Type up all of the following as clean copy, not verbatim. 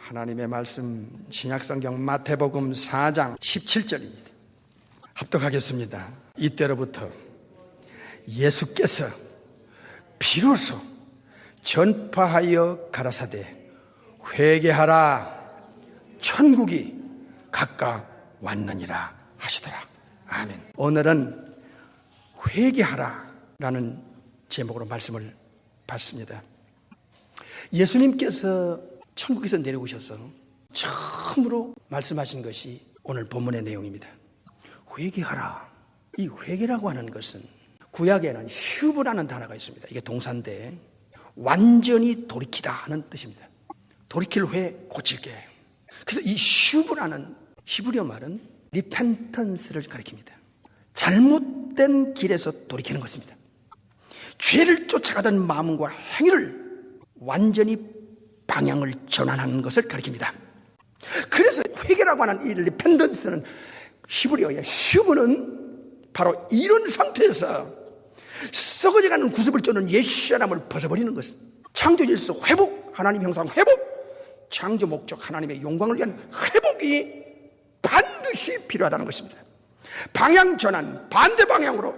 하나님의 말씀 신약성경 마태복음 4장 17절입니다. 합독하겠습니다. 이때로부터 예수께서 비로소 전파하여 가라사대 회개하라 천국이 가까웠느니라 하시더라. 아멘. 오늘은 회개하라라는 제목으로 말씀을 받습니다. 예수님께서 천국에서 내려오셔서 처음으로 말씀하신 것이 오늘 본문의 내용입니다. 회개하라. 이 회개라고 하는 것은 구약에는 슈브라는 단어가 있습니다. 이게 동사인데 완전히 돌이키다 하는 뜻입니다. 돌이킬 회, 고칠 게. 그래서 이 슈브라는 히브리어 말은 리펜턴스를 가리킵니다. 잘못된 길에서 돌이키는 것입니다. 죄를 쫓아가던 마음과 행위를 완전히 방향을 전환하는 것을 가리킵니다. 그래서 회개라고 하는 이 리펜턴스는 히브리어의 슈브는 바로 이런 상태에서 썩어져가는 구습을 쫓는 옛 사람을 벗어버리는 것. 창조 질서 회복, 하나님 형상 회복, 창조 목적 하나님의 영광을 위한 회복이 반드시 필요하다는 것입니다. 방향 전환, 반대 방향으로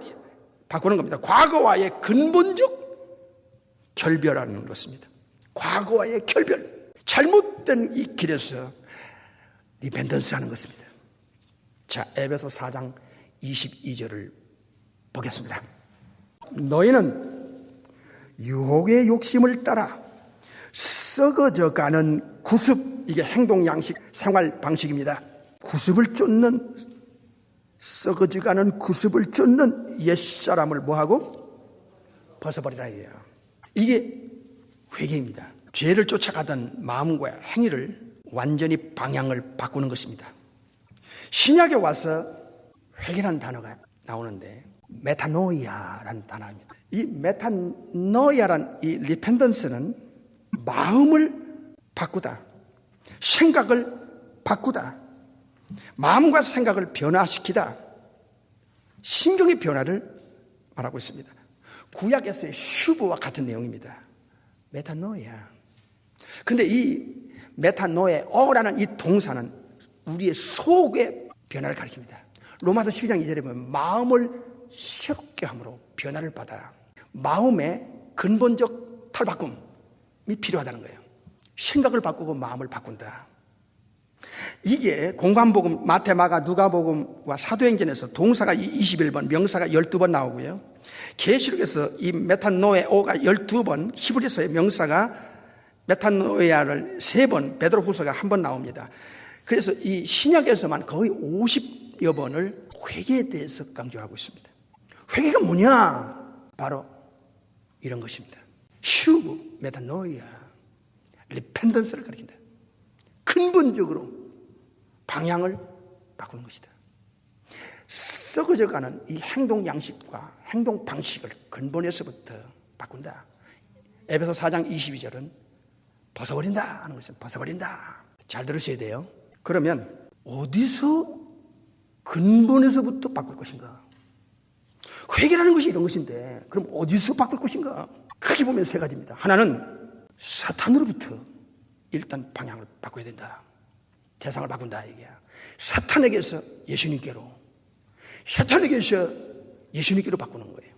바꾸는 겁니다. 과거와의 근본적 결별하는 것입니다. 과거와의 결별, 잘못된 이 길에서 리펜턴스 하는 것입니다. 자, 에베소 4장 22절을 보겠습니다. 너희는 유혹의 욕심을 따라 썩어져 가는 구습, 이게 행동 양식, 생활 방식입니다. 구습을 쫓는, 썩어져 가는 구습을 쫓는 옛사람을 뭐하고? 벗어버리라 이에요. 이게 회개입니다. 죄를 쫓아가던 마음과 행위를 완전히 방향을 바꾸는 것입니다. 신약에 와서 회개라는 단어가 나오는데 메타노이아라는 단어입니다. 이 메타노이아란 이 리펜던스는 마음을 바꾸다, 생각을 바꾸다, 마음과 생각을 변화시키다, 심경의 변화를 말하고 있습니다. 구약에서의 슈브와 같은 내용입니다. 메타노이아. 근데 이 메타노에어라는 이 동사는 우리의 속의 변화를 가리킵니다. 로마서 12장 2절에 보면 마음을 새롭게 함으로 변화를 받아 마음의 근본적 탈바꿈이 필요하다는 거예요. 생각을 바꾸고 마음을 바꾼다. 이게 공관복음, 마태, 마가, 누가복음과 사도행전에서 동사가 21번, 명사가 12번 나오고요. 계시록에서 이 메타노에오가 12번, 히브리서의 명사가 메타노에아를 3번, 베드로후서가 1번 나옵니다. 그래서 이 신약에서만 거의 50여 번을 회개에 대해서 강조하고 있습니다. 회개가 뭐냐? 바로 이런 것입니다. 슈브, 메타노이아, 리펜던스를 가리킨다. 근본적으로 방향을 바꾸는 것이다. 썩어져가는 이 행동 양식과 행동 방식을 근본에서부터 바꾼다. 에베소 4장 22절은 벗어버린다 하는 것은 벗어버린다. 잘 들으셔야 돼요. 그러면 어디서 근본에서부터 바꿀 것인가? 회개라는 것이 이런 것인데 그럼 어디서 바꿀 것인가? 크게 보면 3가지입니다. 하나는 사탄으로부터 일단 방향을 바꿔야 된다. 대상을 바꾼다 이게야. 사탄에게서 예수님께로, 사탄에게서 예수님께로 바꾸는 거예요.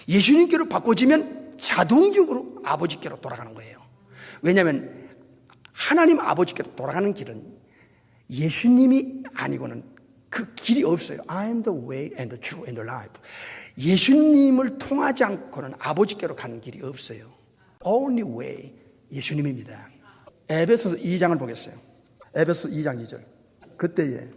예수님께로 바꿔지면 자동적으로 아버지께로 돌아가는 거예요. 왜냐하면 하나님 아버지께로 돌아가는 길은 예수님이 아니고는 그 길이 없어요. I am the way and the truth and the life. 예수님을 통하지 않고는 아버지께로 가는 길이 없어요. Only way, 예수님입니다. 에베소서 2장을 보겠어요. 에베소 2장 2절. 그때에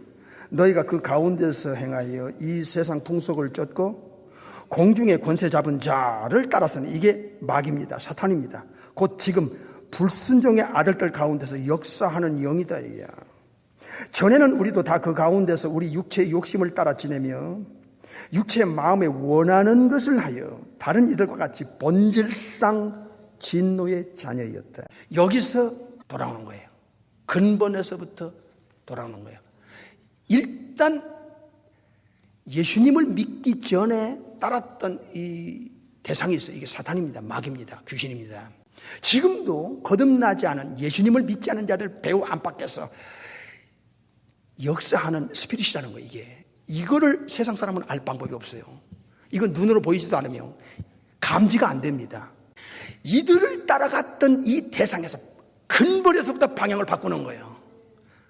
너희가 그 가운데서 행하여 이 세상 풍속을 쫓고 공중의 권세 잡은 자를 따라서는 이게 마귀입니다. 사탄입니다. 곧 지금 불순종의 아들들 가운데서 역사하는 영이다 이야. 전에는 우리도 다 그 가운데서 우리 육체의 욕심을 따라 지내며 육체의 마음에 원하는 것을 하여 다른 이들과 같이 본질상 진노의 자녀였다. 여기서 돌아오는 거예요. 근본에서부터 돌아오는 거예요. 일단 예수님을 믿기 전에 따랐던 이 대상이 있어요. 이게 사탄입니다. 마귀입니다. 귀신입니다. 지금도 거듭나지 않은 예수님을 믿지 않은 자들 배후 안팎에서 역사하는 스피릿이라는 거예요. 이거를 세상 사람은 알 방법이 없어요. 이건 눈으로 보이지도 않으며 감지가 안 됩니다. 이들을 따라갔던 이 대상에서 근본에서부터 방향을 바꾸는 거예요.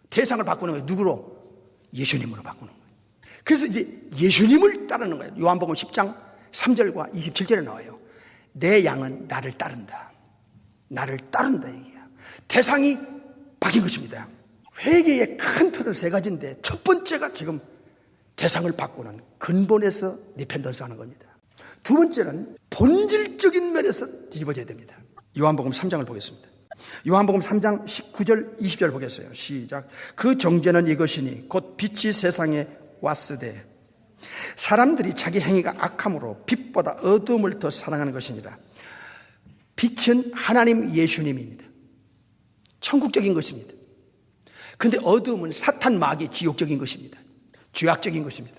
대상을 바꾸는 거예요. 누구로? 예수님으로 바꾸는 거예요. 그래서 이제 예수님을 따르는 거예요. 요한복음 10장 3절과 27절에 나와요. 내 양은 나를 따른다. 나를 따른다 얘기야. 대상이 바뀐 것입니다. 회개의 큰 틀은 세 가지인데 첫 번째가 지금 대상을 바꾸는 근본에서 디펜던스 하는 겁니다. 두 번째는 본질적인 면에서 뒤집어져야 됩니다. 요한복음 3장을 보겠습니다. 요한복음 3장 19절 20절 보겠어요. 시작. 그 정죄는 이것이니 곧 빛이 세상에 왔으되 사람들이 자기 행위가 악함으로 빛보다 어두움을 더 사랑하는 것입니다. 빛은 하나님 예수님입니다. 천국적인 것입니다. 근데 어두움은 사탄 마귀 지옥적인 것입니다. 죄악적인 것입니다.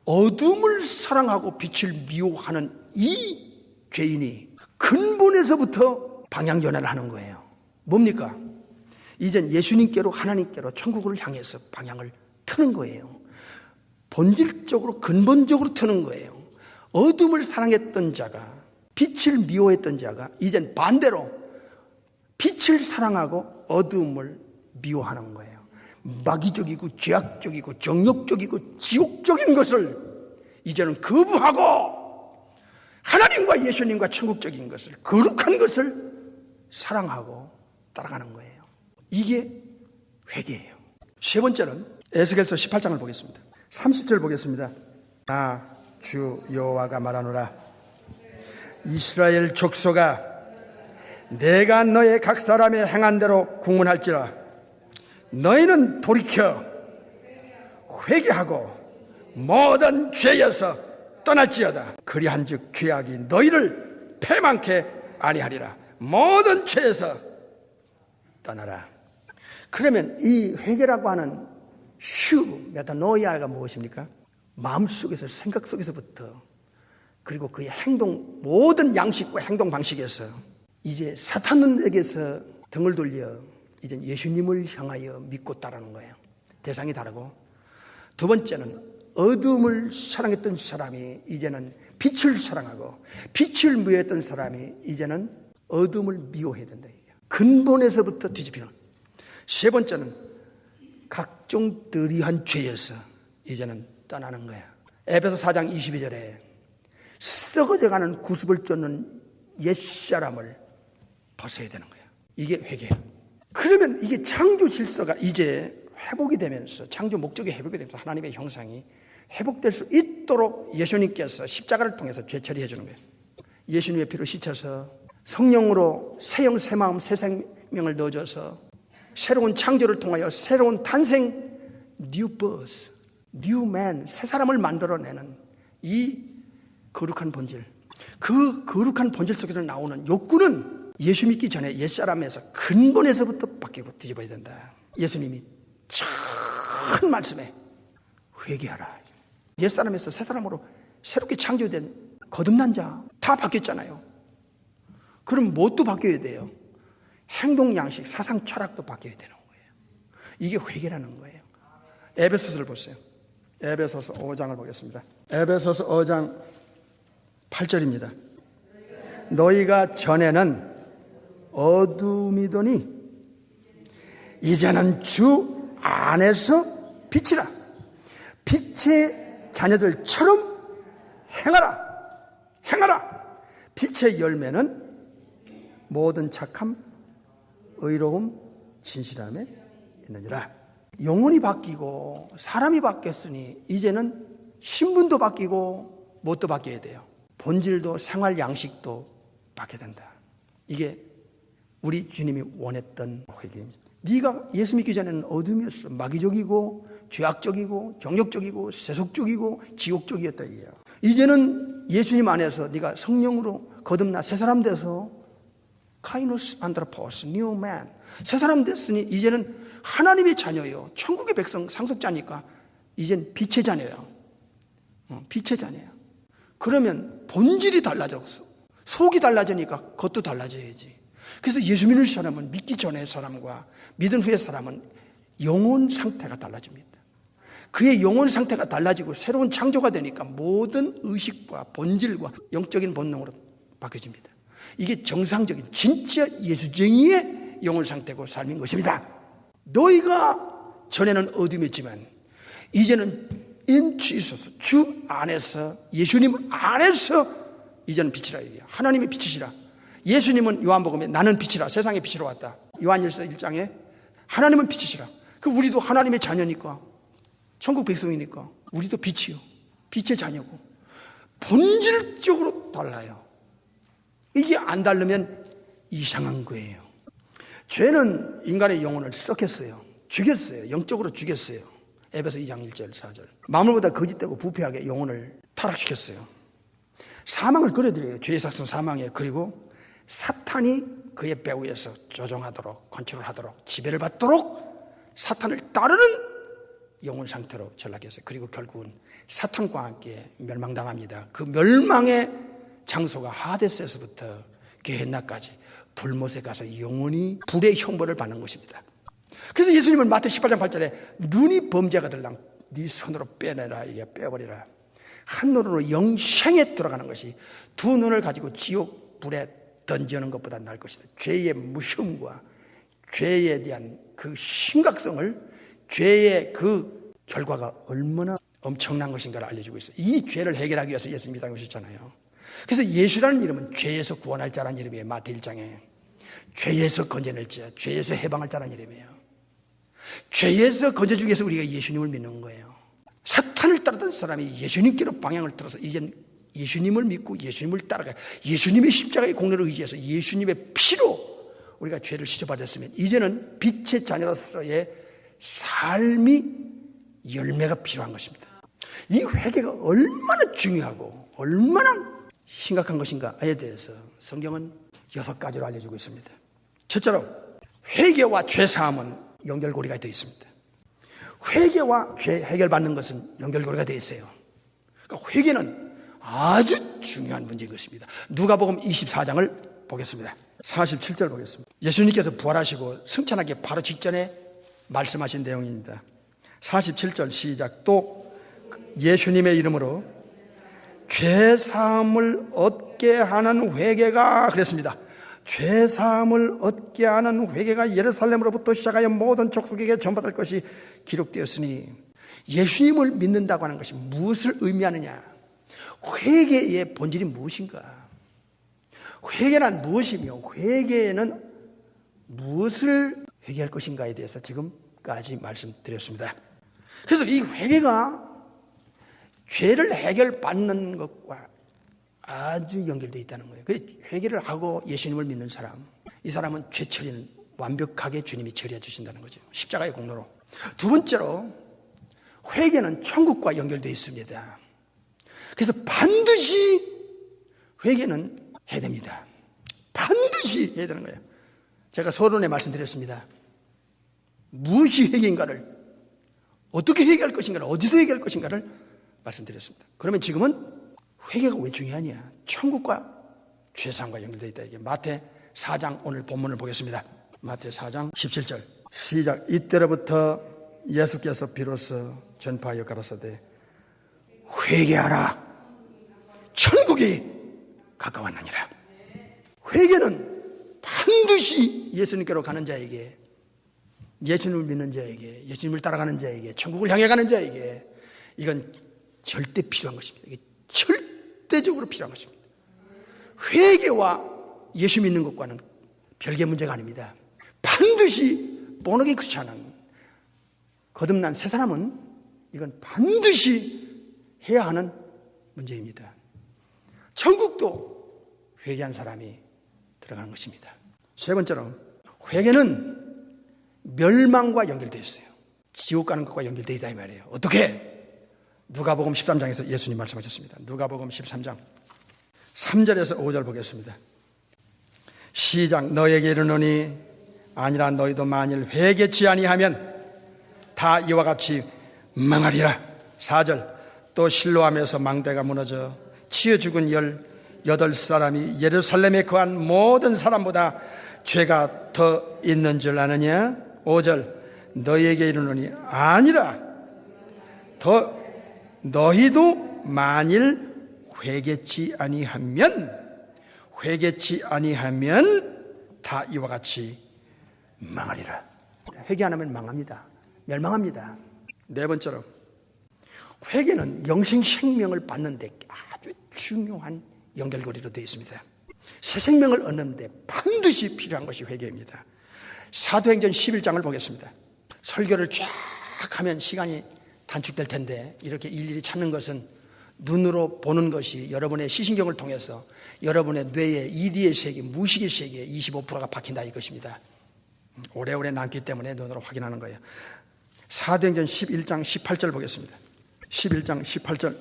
어둠을 사랑하고 빛을 미워하는 이 죄인이 근본에서부터 방향전환을 하는 거예요. 뭡니까? 이젠 예수님께로 하나님께로 천국을 향해서 방향을 트는 거예요. 본질적으로 근본적으로 트는 거예요. 어둠을 사랑했던 자가 빛을 미워했던 자가 이젠 반대로 빛을 사랑하고 어둠을 미워하는 거예요. 마귀적이고 죄악적이고 정욕적이고 지옥적인 것을 이제는 거부하고 하나님과 예수님과 천국적인 것을, 거룩한 것을 사랑하고 따라가는 거예요. 이게 회개예요. 세 번째는 에스겔서 18장을 보겠습니다. 30절 보겠습니다. 나 주 여호와가 말하노라. 이스라엘 족속아, 내가 너의 각 사람의 행한 대로 국문할지라. 너희는 돌이켜 회개하고 모든 죄에서 떠날지어다. 그리한즉 죄악이 너희를 패망케 아니하리라. 모든 죄에서 떠나라. 그러면 이 회개라고 하는 메타노이아가 무엇입니까? 마음속에서, 생각 속에서부터, 그리고 그의 행동, 모든 양식과 행동 방식에서 이제 사탄에게서 등을 돌려 이제 예수님을 향하여 믿고 따르는 거예요. 대상이 다르고, 두 번째는 어둠을 사랑했던 사람이 이제는 빛을 사랑하고, 빛을 미워했던 사람이 이제는 어둠을 미워해야 된다. 근본에서부터 뒤집히는. 세 번째는 각종 더리한 죄에서 이제는 떠나는 거야. 에베소 4장 22절에 썩어져가는 구습을 쫓는 옛사람을 벗어야 되는 거야. 이게 회개야. 그러면 이게 창조 질서가 이제 회복이 되면서, 창조 목적이 회복이 되면서 하나님의 형상이 회복될 수 있도록 예수님께서 십자가를 통해서 죄 처리해 주는 거예요. 예수님의 피로 씻어서 성령으로 새 영, 새 마음, 새 생명을 넣어줘서 새로운 창조를 통하여 새로운 탄생, new birth, new man, 새 사람을 만들어내는 이 거룩한 본질, 그 거룩한 본질 속에서 나오는 욕구는 예수 믿기 전에 옛사람에서 근본에서부터 바뀌고 뒤집어야 된다. 예수님이 참 말씀에 회개하라. 옛사람에서 새 사람으로 새롭게 창조된 거듭난 자 다 바뀌었잖아요. 그럼 무엇도 바뀌어야 돼요? 행동 양식, 사상 철학도 바뀌어야 되는 거예요. 이게 회개라는 거예요. 에베소서를 보세요. 에베소서 5장을 보겠습니다. 에베소서 5장 8절입니다. 너희가 전에는 어둠이더니 이제는 주 안에서 빛이라. 빛의 자녀들처럼 행하라. 행하라. 빛의 열매는 모든 착함, 의로움, 진실함에 있느니라. 영혼이 바뀌고 사람이 바뀌었으니 이제는 신분도 바뀌고 뭣도 바뀌어야 돼요. 본질도 생활 양식도 바뀌어야 된다. 이게 우리 주님이 원했던 회개입니다. 네가 예수 믿기 전에는 어둠이었어. 마귀적이고 죄악적이고 정욕적이고 세속적이고 지옥적이었다 이게요. 이제는 예수님 안에서 네가 성령으로 거듭나 새 사람 돼서 카이노스 안드로포스 뉴 맨, 새 사람 됐으니 이제는 하나님의 자녀예요. 천국의 백성 상속자니까 이젠 빛의 자녀예요. 빛의 자녀예요. 그러면 본질이 달라졌어. 속이 달라지니까 겉도 달라져야지. 그래서 예수 믿는 사람은 믿기 전의 사람과 믿은 후의 사람은 영혼 상태가 달라집니다. 그의 영혼 상태가 달라지고 새로운 창조가 되니까 모든 의식과 본질과 영적인 본능으로 바뀌어집니다. 이게 정상적인 진짜 예수쟁이의 영혼 상태고 삶인 것입니다. 너희가 전에는 어둠이었지만 이제는 in Jesus, 주 안에서, 예수님 안에서 이제는 빛이라 얘기해요. 하나님의 빛이시라. 예수님은 요한복음에 나는 빛이라, 세상의 빛으로 왔다. 요한일서 1장에 하나님은 빛이시라. 그 우리도 하나님의 자녀니까, 천국 백성이니까 우리도 빛이요, 빛의 자녀고 본질적으로 달라요. 이게 안 다르면 이상한 거예요. 죄는 인간의 영혼을 썩혔어요. 죽였어요. 영적으로 죽였어요. 에베소 2장 1절 4절. 마음보다 거짓되고 부패하게 영혼을 타락시켰어요. 사망을 그려드려요. 죄의 삭선 사망에. 그리고 사탄이 그의 배후에서 조종하도록, 컨트롤하도록, 지배를 받도록 사탄을 따르는 영혼 상태로 전락했어요. 그리고 결국은 사탄과 함께 멸망당합니다. 그 멸망의 장소가 하데스에서부터 게헨나까지 불못에 가서 영원히 불의 형벌을 받는 것입니다. 그래서 예수님은 마태 18장 8절에 눈이 범죄가 들랑 네 손으로 빼내라, 이게 빼버리라. 한 눈으로 영생에 들어가는 것이 두 눈을 가지고 지옥 불에 던지는 것보다 나을 것이다. 죄의 무서움과 죄에 대한 그 심각성을, 죄의 그 결과가 얼마나 엄청난 것인가를 알려주고 있어요. 이 죄를 해결하기 위해서 예수님이 이 땅에 오셨잖아요. 그래서 예수라는 이름은 죄에서 구원할 자라는 이름이에요. 마태 1장에 죄에서 건져낼 자, 죄에서 해방할 자라는 이름이에요. 죄에서 건져주기 위해서 우리가 예수님을 믿는 거예요. 사탄을 따르던 사람이 예수님께로 방향을 틀어서 이젠 예수님을 믿고 예수님을 따라가, 예수님의 십자가의 공로를 의지해서 예수님의 피로 우리가 죄를 씻어받았으면 이제는 빛의 자녀로서의 삶이 열매가 필요한 것입니다. 이 회개가 얼마나 중요하고 얼마나 심각한 것인가에 대해서 성경은 6가지로 알려주고 있습니다. 첫째로 회개와 죄사함은 연결고리가 되어 있습니다. 회개와 죄 해결받는 것은 연결고리가 되어 있어요. 그러니까 회개는 아주 중요한 문제인 것입니다. 누가복음 24장을 보겠습니다. 47절 보겠습니다. 예수님께서 부활하시고 승천하기 바로 직전에 말씀하신 내용입니다. 47절 시작. 또 예수님의 이름으로 죄사함을 얻게 하는 회개가, 그랬습니다. 죄사함을 얻게 하는 회개가 예루살렘으로부터 시작하여 모든 족속에게 전파될 것이 기록되었으니, 예수님을 믿는다고 하는 것이 무엇을 의미하느냐? 회개의 본질이 무엇인가? 회개란 무엇이며 회개는 무엇을 회개할 것인가에 대해서 지금까지 말씀드렸습니다. 그래서 이 회개가 죄를 해결받는 것과 아주 연결되어 있다는 거예요. 그래서 회개를 하고 예수님을 믿는 사람, 이 사람은 죄 처리는 완벽하게 주님이 처리해 주신다는 거죠. 십자가의 공로로. 두 번째로 회개는 천국과 연결되어 있습니다. 그래서 반드시 회개는 해야 됩니다. 반드시 해야 되는 거예요. 제가 서론에 말씀드렸습니다. 무엇이 회개인가를, 어떻게 회개할 것인가를, 어디서 회개할 것인가를 말씀드렸습니다. 그러면 지금은 회개가 왜 중요하냐? 천국과 죄사함과 연결되어 있다. 이게 마태 4장 오늘 본문을 보겠습니다. 마태 4장 17절 시작. 이때로부터 예수께서 비로소 전파하여 가라사대 회개하라, 천국이 가까웠느니라. 회개는 반드시 예수님께로 가는 자에게, 예수님을 믿는 자에게, 예수님을 따라가는 자에게, 천국을 향해 가는 자에게 이건 절대 필요한 것입니다. 이게 절대적으로 필요한 것입니다. 회개와 예수 믿는 것과는 별개 문제가 아닙니다. 반드시 본어게 크리스찬은, 거듭난 새 사람은 이건 반드시 해야 하는 문제입니다. 천국도 회개한 사람이 들어가는 것입니다. 세 번째로 회개는 멸망과 연결되어 있어요. 지옥 가는 것과 연결되어 있다 이 말이에요. 어떻게? 누가복음 13장에서 예수님 말씀하셨습니다. 누가복음 13장 3절에서 5절 보겠습니다. 시작. 너에게 이르노니 아니라 너희도 만일 회개치 아니하면 다 이와 같이 망하리라. 4절. 또 실로암에서 망대가 무너져 치어 죽은 열 8사람이 예루살렘에 거한 모든 사람보다 죄가 더 있는 줄 아느냐? 5절 너희에게 이르노니 아니라 더 너희도 만일 회개치 아니하면 다 이와 같이 망하리라. 회개 안 하면 망합니다. 멸망합니다. 네 번째로 회개는 영생 생명을 받는 데 아주 중요한 연결고리로 되어 있습니다. 새 생명을 얻는데 반드시 필요한 것이 회개입니다. 사도행전 11장을 보겠습니다. 설교를 쫙 하면 시간이 단축될 텐데 이렇게 일일이 찾는 것은 눈으로 보는 것이 여러분의 시신경을 통해서 여러분의 뇌에 이디의 세계, 무의식의 세계에 25%가 박힌다 이것입니다. 오래오래 남기 때문에 눈으로 확인하는 거예요. 사도행전 11장 18절 보겠습니다. 11장 18절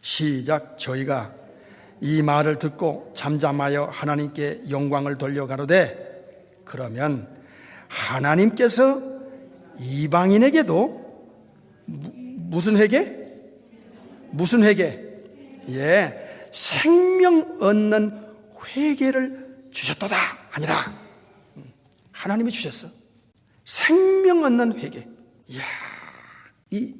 시작. 저희가 이 말을 듣고 잠잠하여 하나님께 영광을 돌려 가로되 그러면 하나님께서 이방인에게도 무슨 회개? 무슨 회개? 예, 생명 얻는 회개를 주셨도다 아니라 하나님이 주셨어. 생명 얻는 회개. 이야, 이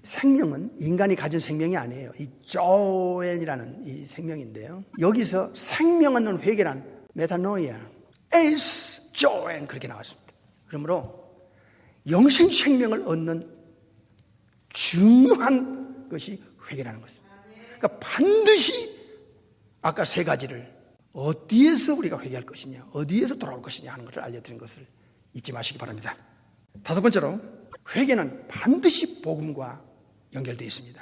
생명은 인간이 가진 생명이 아니에요. 이 조엔이라는 이 생명인데요. 여기서 생명 얻는 회개란 메타노이아, 에이스 조엔 그렇게 나왔습니다. 그러므로 영생 생명을 얻는 중요한 것이 회개라는 것입니다. 그러니까 반드시 아까 세 가지를 어디에서 우리가 회개할 것이냐, 어디에서 돌아올 것이냐 하는 것을 알려드린 것을 잊지 마시기 바랍니다. 다섯 번째로 회개는 반드시 복음과 연결되어 있습니다.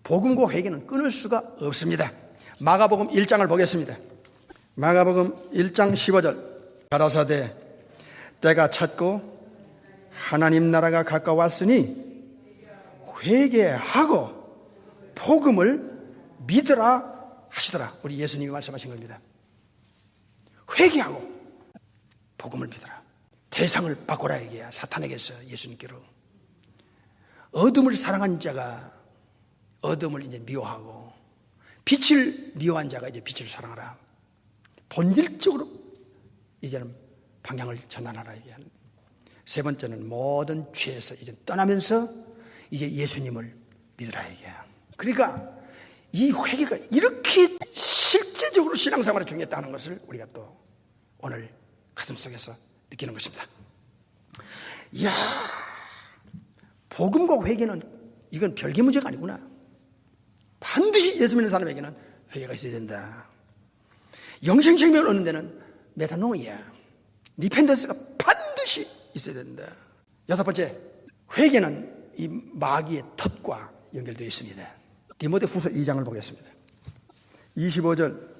복음과 회개는 끊을 수가 없습니다. 마가복음 1장을 보겠습니다. 마가복음 1장 15절 가라사대 때가 찼고 하나님 나라가 가까웠으니 회개하고 복음을 믿으라 하시더라. 우리 예수님이 말씀하신 겁니다. 회개하고 복음을 믿으라. 대상을 바꾸라 얘기야. 사탄에게서 예수님께로. 어둠을 사랑한 자가 어둠을 이제 미워하고 빛을 미워한 자가 이제 빛을 사랑하라. 본질적으로 이제는 방향을 전환하라 얘기하는. 세 번째는 모든 죄에서 이제 떠나면서 이제 예수님을 믿으라 얘기야. 그러니까 이 회개가 이렇게 실제적으로 신앙생활에 중요했다는 것을 우리가 또 오늘 가슴속에서 느끼는 것입니다. 이야, 복음과 회개는 이건 별개 문제가 아니구나. 반드시 예수 믿는 사람에게는 회개가 있어야 된다. 영생 생명을 얻는 데는 메타노이아, 리펜던스가 반드시 있어야 된다. 여섯 번째, 회개는 이 마귀의 덫과 연결되어 있습니다. 디모데후서 2장을 보겠습니다. 25절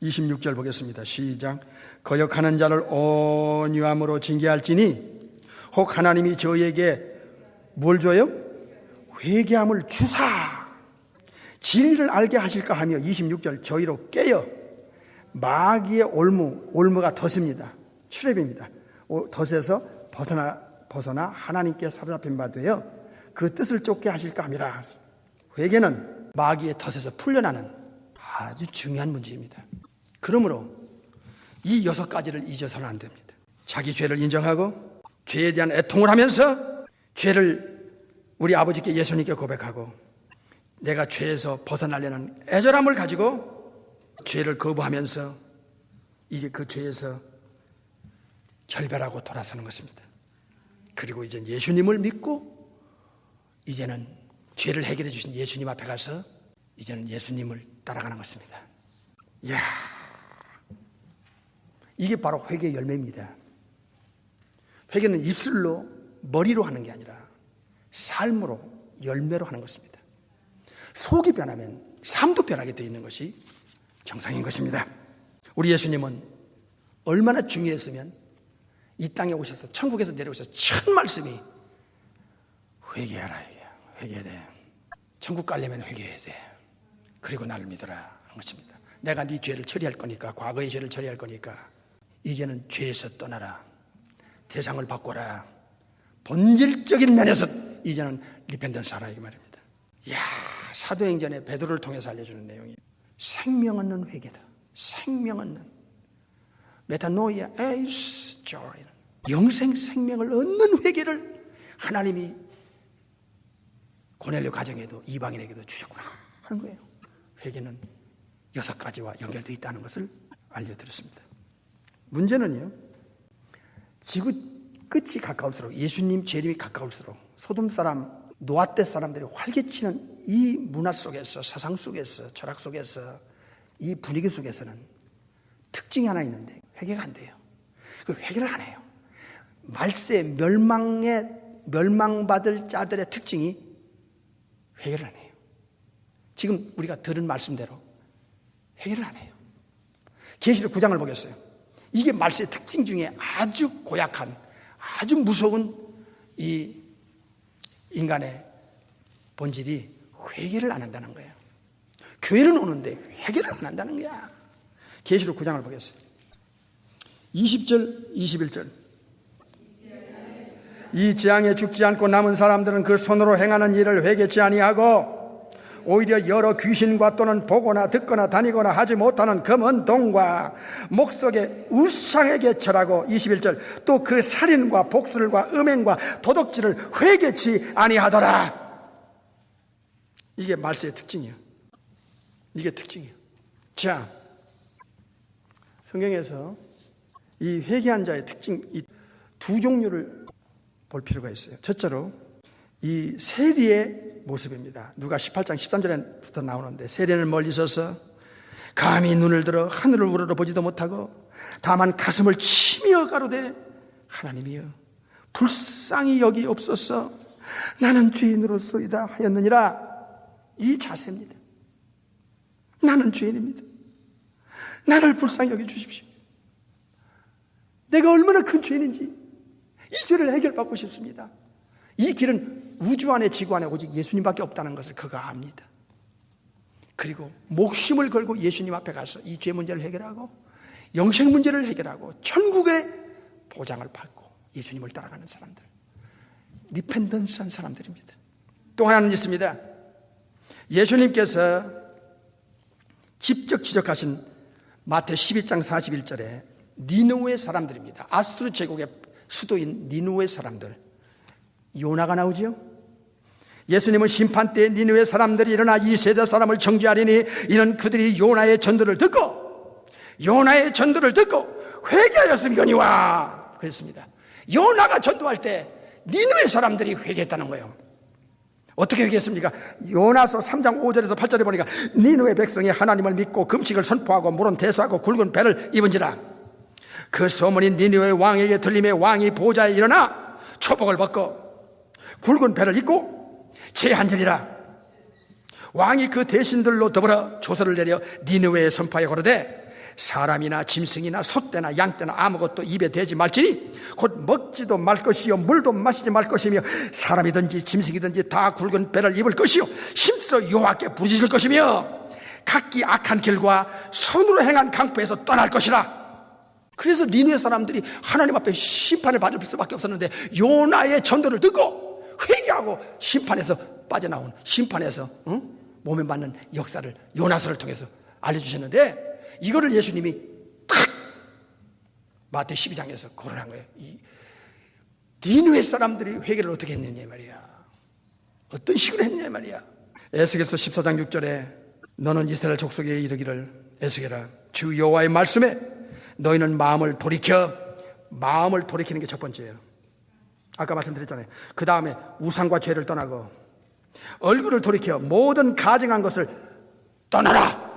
26절 보겠습니다. 시작. 거역하는 자를 온유함으로 징계할지니 혹 하나님이 저희에게 뭘 줘요? 회개함을 주사 진리를 알게 하실까 하며 26절 저희로 깨어 마귀의 올무가 덫입니다. 출애굽입니다. 덫에서 벗어나 하나님께 사로잡힌 바 되어 그 뜻을 쫓게 하실까 함이라. 회개는 마귀의 덫에서 풀려나는 아주 중요한 문제입니다. 그러므로 이 6가지를 잊어서는 안 됩니다. 자기 죄를 인정하고 죄에 대한 애통을 하면서 죄를 우리 아버지께 예수님께 고백하고 내가 죄에서 벗어나려는 애절함을 가지고 죄를 거부하면서 이제 그 죄에서 결별하고 돌아서는 것입니다. 그리고 이제 예수님을 믿고 이제는 죄를 해결해 주신 예수님 앞에 가서 이제는 예수님을 따라가는 것입니다. 이야, 이게 바로 회개의 열매입니다. 회개는 입술로 머리로 하는 게 아니라 삶으로 열매로 하는 것입니다. 속이 변하면 삶도 변하게 되어 있는 것이 정상인 것입니다. 우리 예수님은 얼마나 중요했으면 이 땅에 오셔서 천국에서 내려오셔서 첫 말씀이 회개하라. 회개해야 돼. 천국 가려면 회개해야 돼. 그리고 나를 믿어라 한 것입니다. 내가 네 죄를 처리할 거니까, 과거의 죄를 처리할 거니까 이제는 죄에서 떠나라. 대상을 바꿔라. 본질적인 면에서 이제는 리펜던스 하라 이 말입니다. 이야, 사도행전에 베드로를 통해서 알려주는 내용이 생명 얻는 회개다. 생명 얻는 메타노이아 에이스 조이, 영생 생명을 얻는 회개를 하나님이 고넬료 가정에도 이방인에게도 주셨구나 하는 거예요. 회개는 6가지와 연결되어 있다는 것을 알려드렸습니다. 문제는요, 지구 끝이 가까울수록, 예수님 재림이 가까울수록 소돔 사람, 노아 때 사람들이 활개치는 이 문화 속에서, 사상 속에서, 철학 속에서, 이 분위기 속에서는 특징이 하나 있는데 회개가 안 돼요. 그 회개를 안 해요. 말세 멸망받을 자들의 특징이 회개를 안 해요. 지금 우리가 들은 말씀대로 회개를 안 해요. 계시록 9장을 보겠어요. 이게 말세의 특징 중에 아주 고약한, 아주 무서운 이 인간의 본질이 회개를 안 한다는 거예요. 교회는 오는데 회개를 안 한다는 거야. 계시록 9장을 보겠어요. 20절, 21절. 이 재앙에 죽지 않고 남은 사람들은 그 손으로 행하는 일을 회개치 아니하고 오히려 여러 귀신과 또는 보거나 듣거나 다니거나 하지 못하는 금은 동과 목석의 우상에게 절하고 21절 또 그 살인과 복술과 음행과 도둑질을 회개치 아니하더라. 이게 말세의 특징이에요. 이게 특징이에요. 자, 성경에서 이 회개한 자의 특징, 이 두 종류를 볼 필요가 있어요. 첫째로 이 세리의 모습입니다. 누가 18장 13절에부터 나오는데, 세리는 멀리 서서 감히 눈을 들어 하늘을 우러러보지도 못하고 다만 가슴을 치며 가로되 하나님이여 불쌍히 여기옵소서 나는 죄인으로소이다 하였느니라. 이 자세입니다. 나는 죄인입니다. 나를 불쌍히 여겨주십시오. 내가 얼마나 큰 죄인인지 이 죄를 해결받고 싶습니다. 이 길은 우주 안에 지구 안에 오직 예수님밖에 없다는 것을 그가 압니다. 그리고 목숨을 걸고 예수님 앞에 가서 이 죄 문제를 해결하고 영생 문제를 해결하고 천국의 보장을 받고 예수님을 따라가는 사람들, 리펜던스한 사람들입니다. 또 하나는 있습니다. 예수님께서 직접 지적하신 마태 12장 41절에 니느웨 사람들입니다. 아수르 제국의 수도인 니느웨 사람들, 요나가 나오지요. 예수님은 심판 때 니느웨 사람들이 일어나 이 세대 사람을 정죄하리니 이는 그들이 요나의 전도를 듣고 회개하였음이거니와 그랬습니다. 요나가 전도할 때 니느웨 사람들이 회개했다는 거예요. 어떻게 회개했습니까? 요나서 3장 5절에서 8절에 보니까 니느웨 백성이 하나님을 믿고 금식을 선포하고 물은 대수하고 굵은 배를 입은지라. 그 소문이 니느웨 왕에게 들림에 왕이 보좌에 일어나 초복을 벗고 굵은 배를 입고 제한절이라. 왕이 그 대신들로 더불어 조서를 내려 니느웨에 선포하여 가로되 사람이나 짐승이나 소떼나 양떼나 아무것도 입에 대지 말지니 곧 먹지도 말 것이요 물도 마시지 말 것이며 사람이든지 짐승이든지 다 굵은 배를 입을 것이요 힘써 여호와께 부르짖을 것이며 각기 악한 길과 손으로 행한 강포에서 떠날 것이라. 그래서 니느웨 사람들이 하나님 앞에 심판을 받을 수밖에 없었는데 요나의 전도를 듣고 회개하고 심판에서 빠져나온, 심판에서 몸에 맞는 역사를 요나서를 통해서 알려주셨는데, 이거를 예수님이 탁 마태 12장에서 거론한 거예요. 이 니느웨 사람들이 회개를 어떻게 했느냐 말이야. 어떤 식으로 했느냐 말이야. 에스겔서 14장 6절에 너는 이스라엘 족속에 이르기를 에스겔아 주 여호와의 말씀에 너희는 마음을 돌이키는 게 첫 번째예요. 아까 말씀드렸잖아요. 그 다음에 우상과 죄를 떠나고 얼굴을 돌이켜 모든 가증한 것을 떠나라.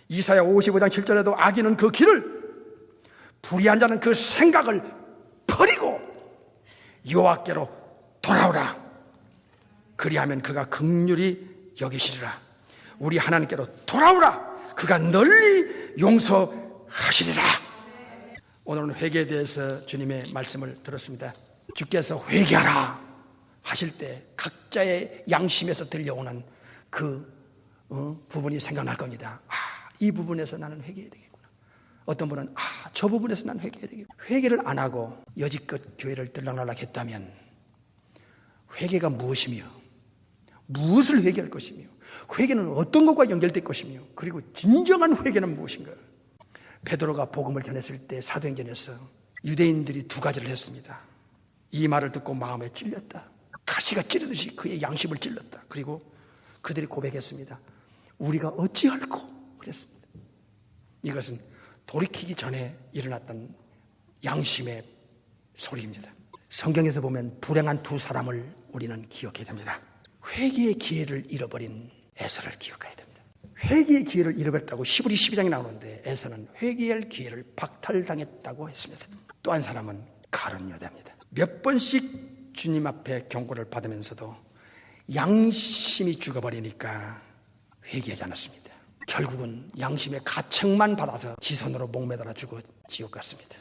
이사야 55장 7절에도 악인은 그 길을, 불의한 자는 그 생각을 버리고 여호와께로 돌아오라. 그리하면 그가 긍휼히 여기시리라. 우리 하나님께로 돌아오라. 그가 널리 용서하시리라. 오늘은 회개에 대해서 주님의 말씀을 들었습니다. 주께서 회개하라 하실 때 각자의 양심에서 들려오는 그 부분이 생각날 겁니다. 이 부분에서 나는 회개해야 되겠구나. 어떤 분은 저 부분에서 나는 회개해야 되겠구나. 회개를 안 하고 여지껏 교회를 들락날락 했다면 회개가 무엇이며 무엇을 회개할 것이며 회개는 어떤 것과 연결될 것이며 그리고 진정한 회개는 무엇인가. 베드로가 복음을 전했을 때 사도행전에서 유대인들이 두 가지를 했습니다. 이 말을 듣고 마음에 찔렸다. 가시가 찌르듯이 그의 양심을 찔렀다. 그리고 그들이 고백했습니다. 우리가 어찌할꼬 그랬습니다. 이것은 돌이키기 전에 일어났던 양심의 소리입니다. 성경에서 보면 불행한 두 사람을 우리는 기억해야 됩니다. 회개의 기회를 잃어버린 에서를 기억해야 됩니다. 회개의 기회를 잃어버렸다고 히브리 12장에 나오는데 에서는 회개할 기회를 박탈당했다고 했습니다. 또 한 사람은 가룟 유다입니다. 몇 번씩 주님 앞에 경고를 받으면서도 양심이 죽어버리니까 회개하지 않았습니다. 결국은 양심의 가책만 받아서 지선으로 목매달아 죽어 지옥 갔습니다.